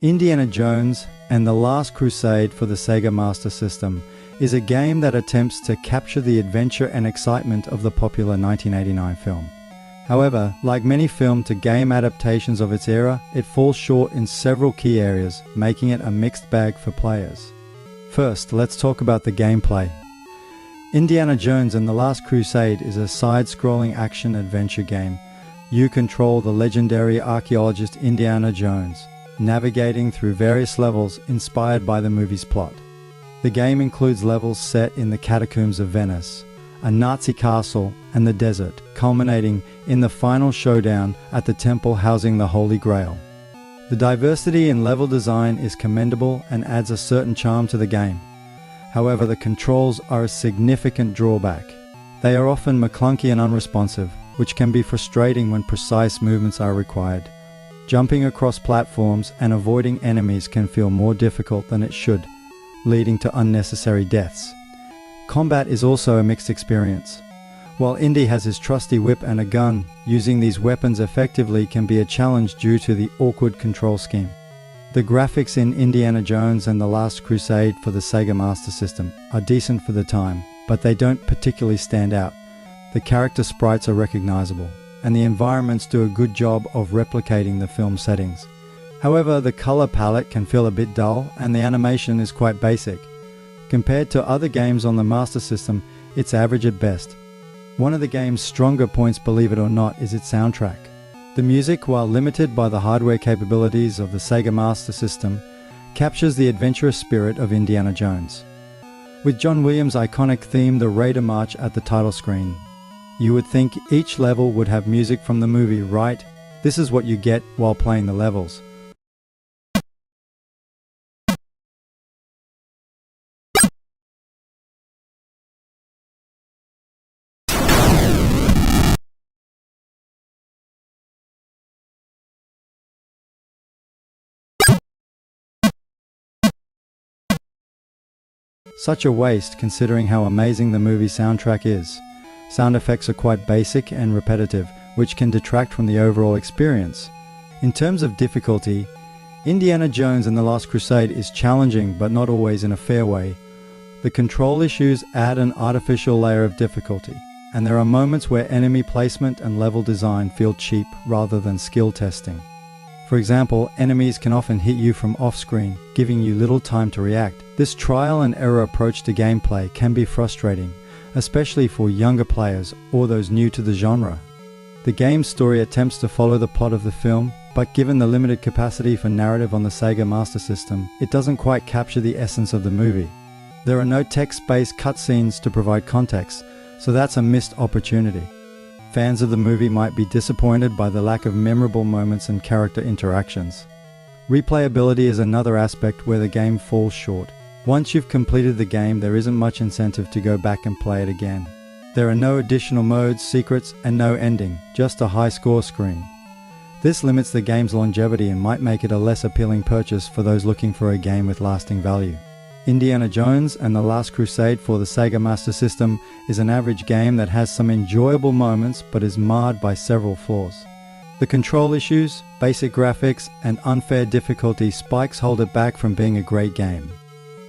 Indiana Jones and the Last Crusade for the Sega Master System is a game that attempts to capture the adventure and excitement of the popular 1989 film. However, like many film-to-game adaptations of its era, it falls short in several key areas, making it a mixed bag for players. First, let's talk about the gameplay. Indiana Jones and the Last Crusade is a side-scrolling action-adventure game. You control the legendary archaeologist Indiana Jones, navigating through various levels inspired by the movie's plot. The game includes levels set in the catacombs of Venice, a Nazi castle, and the desert, culminating in the final showdown at the temple housing the Holy Grail. The diversity in level design is commendable and adds a certain charm to the game. However, the controls are a significant drawback. They are often clunky and unresponsive, which can be frustrating when precise movements are required. Jumping across platforms and avoiding enemies can feel more difficult than it should, leading to unnecessary deaths. Combat is also a mixed experience. While Indy has his trusty whip and a gun, using these weapons effectively can be a challenge due to the awkward control scheme. The graphics in Indiana Jones and the Last Crusade for the Sega Master System are decent for the time, but they don't particularly stand out. The character sprites are recognizable, and the environments do a good job of replicating the film settings. However, the color palette can feel a bit dull and the animation is quite basic. Compared to other games on the Master System, it's average at best. One of the game's stronger points, believe it or not, is its soundtrack. The music, while limited by the hardware capabilities of the Sega Master System, captures the adventurous spirit of Indiana Jones. With John Williams' iconic theme, the Raider March, at the title screen, you would think each level would have music from the movie, right? This is what you get while playing the levels. Such a waste considering how amazing the movie soundtrack is. Sound effects are quite basic and repetitive, which can detract from the overall experience. In terms of difficulty, Indiana Jones and the Last Crusade is challenging but not always in a fair way. The control issues add an artificial layer of difficulty, and there are moments where enemy placement and level design feel cheap rather than skill testing. For example, enemies can often hit you from off-screen, giving you little time to react. This trial and error approach to gameplay can be frustrating, especially for younger players or those new to the genre. The game's story attempts to follow the plot of the film, but given the limited capacity for narrative on the Sega Master System, it doesn't quite capture the essence of the movie. There are no text-based cutscenes to provide context, so that's a missed opportunity. Fans of the movie might be disappointed by the lack of memorable moments and character interactions. Replayability is another aspect where the game falls short. Once you've completed the game, there isn't much incentive to go back and play it again. There are no additional modes, secrets, and no ending, just a high score screen. This limits the game's longevity and might make it a less appealing purchase for those looking for a game with lasting value. Indiana Jones and the Last Crusade for the Sega Master System is an average game that has some enjoyable moments but is marred by several flaws. The control issues, basic graphics, and unfair difficulty spikes hold it back from being a great game.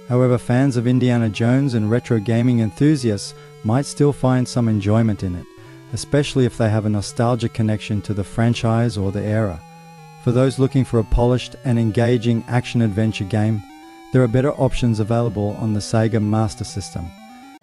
However, fans of Indiana Jones and retro gaming enthusiasts might still find some enjoyment in it, especially if they have a nostalgic connection to the franchise or the era. For those looking for a polished and engaging action-adventure game, there are better options available on the Sega Master System.